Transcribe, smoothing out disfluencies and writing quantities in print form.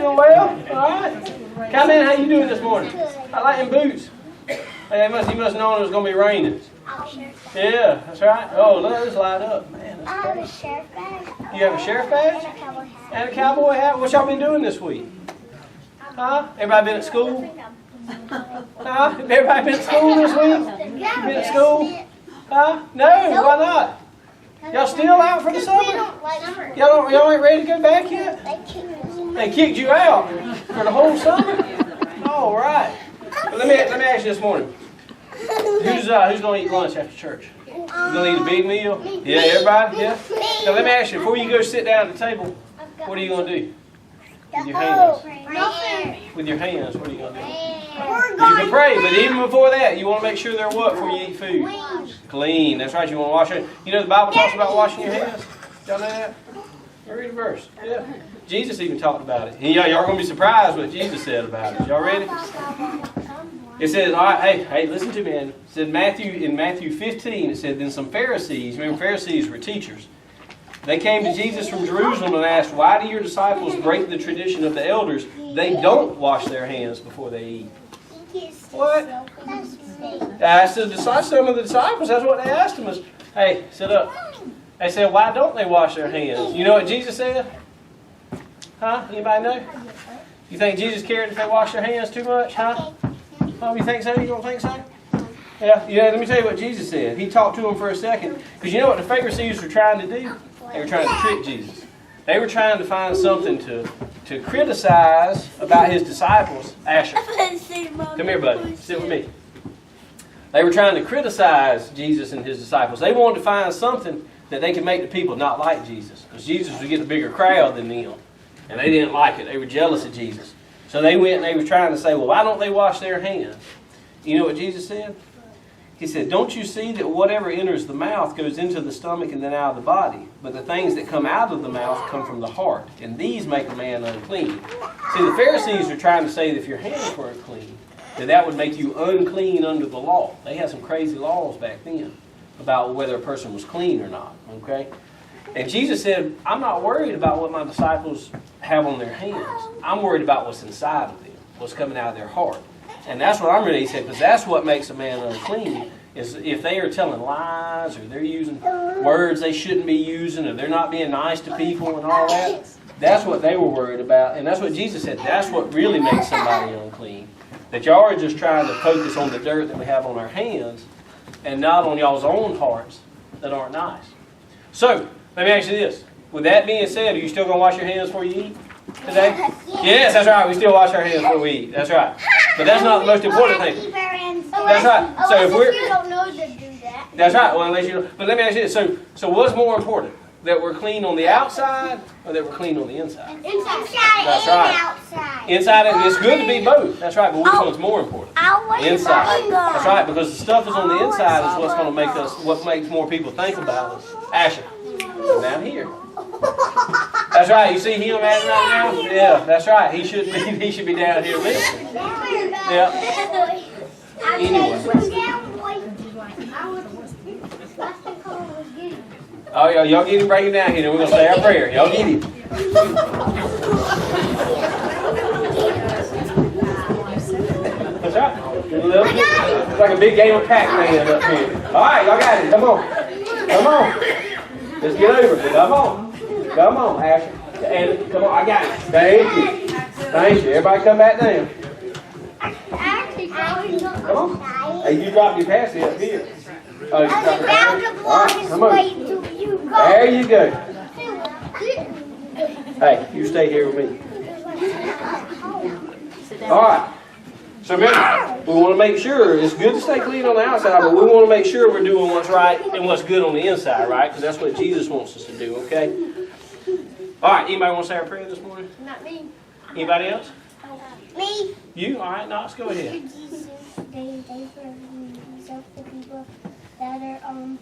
doing well? All right. Come in, how you doing this morning? I like them boots. Hey, he must have known it was going to be raining. Yeah, that's right. Oh, look, this light up. Man, that's I have a crazy. sheriff badge. You have a sheriff badge? And a cowboy hat. And a cowboy hat? What y'all been doing this week? Huh? Everybody been at school? Huh? Everybody been at school this week? You been at school? Huh? No, why not? Y'all still out for the summer? Y'all ain't ready to go back yet? They kicked you out for the whole summer? All right. Well, let me ask you this morning. Who's going to eat lunch after church? Who's going to eat a big meal? Yeah, everybody? Yeah? Now let me ask you, before you go sit down at the table, what are you going to do? With your hands. With your hands, what are you going to do? You can pray, but even before that, you want to make sure they're what before you eat food? Clean. That's right, you want to wash it. You know the Bible talks about washing your hands? Y'all know that? Read a verse. Yeah. Jesus even talked about it. And y'all going to be surprised what Jesus said about it. Y'all ready? It says, all right, hey, listen to me. It said in Matthew 15, it said, then some Pharisees, remember Pharisees were teachers, they came to Jesus from Jerusalem and asked, why do your disciples break the tradition of the elders? They don't wash their hands before they eat. What? Asked some of the disciples, that's what they asked them was, hey, sit up. They said, why don't they wash their hands? You know what Jesus said? Huh? Anybody know? You think Jesus cared if they wash their hands too much? Huh? Oh, you think so? You don't think so? Yeah, let me tell you what Jesus said. He talked to them for a second. Because you know what the Pharisees were trying to do? They were trying to trick Jesus. They were trying to find something to criticize about his disciples. Asher, come here, buddy. Sit with me. They were trying to criticize Jesus and his disciples. They wanted to find something that they could make the people not like Jesus. Because Jesus was getting a bigger crowd than them. And they didn't like it. They were jealous of Jesus. So they went and they were trying to say, well, why don't they wash their hands? You know what Jesus said? He said, don't you see that whatever enters the mouth goes into the stomach and then out of the body? But the things that come out of the mouth come from the heart. And these make a man unclean. See, the Pharisees are trying to say that if your hands weren't clean, that would make you unclean under the law. They had some crazy laws back then about whether a person was clean or not. Okay? And Jesus said, I'm not worried about what my disciples have on their hands. I'm worried about what's inside of them, what's coming out of their heart. And that's what I'm ready to say, because that's what makes a man unclean, is if they are telling lies, or they're using words they shouldn't be using, or they're not being nice to people and all that. That's what they were worried about. And that's what Jesus said, that's what really makes somebody unclean. That y'all are just trying to focus on the dirt that we have on our hands, and not on y'all's own hearts that aren't nice. So, let me ask you this. With that being said, are you still going to wash your hands before you eat today? Yes, that's right. We still wash our hands before we eat. That's right. But that's not the most important thing. That's right. So if you don't know to do that. That's right. Well, unless you. But let me ask you this. So what's more important? That we're clean on the outside, or that we're clean on the inside? Inside That's and right. outside. Inside, and it's good to be both. That's right. But which one's more important? Inside. That's right. Because the stuff that's on the inside is what's going to make us. What makes more people think about us. Asher, down here. That's right. You see him right now? Yeah, that's right. He should be down here listening. Yeah. Anyway. Oh, y'all get him, bring him down here, and we're going to say our prayer. Y'all get him. That's right. It's like a big game of Pac-Man up here. All right, y'all got it. Come on. Come on. Let's get over it. Come on. Come on, Asher. And come on, I got it. Thank you. Thank you. Everybody come back down. Come on. Hey, you dropped your passy up here. Oh, you dropped your passy? All right, come on. There you go. Hey, you stay here with me. All right. So remember, we want to make sure, it's good to stay clean on the outside, but we want to make sure we're doing what's right and what's good on the inside, right? Because that's what Jesus wants us to do, okay? All right, anybody want to say our prayer this morning? Not me. Anybody else? Me. You? All right, Knox, go ahead. Jesus, they for people that are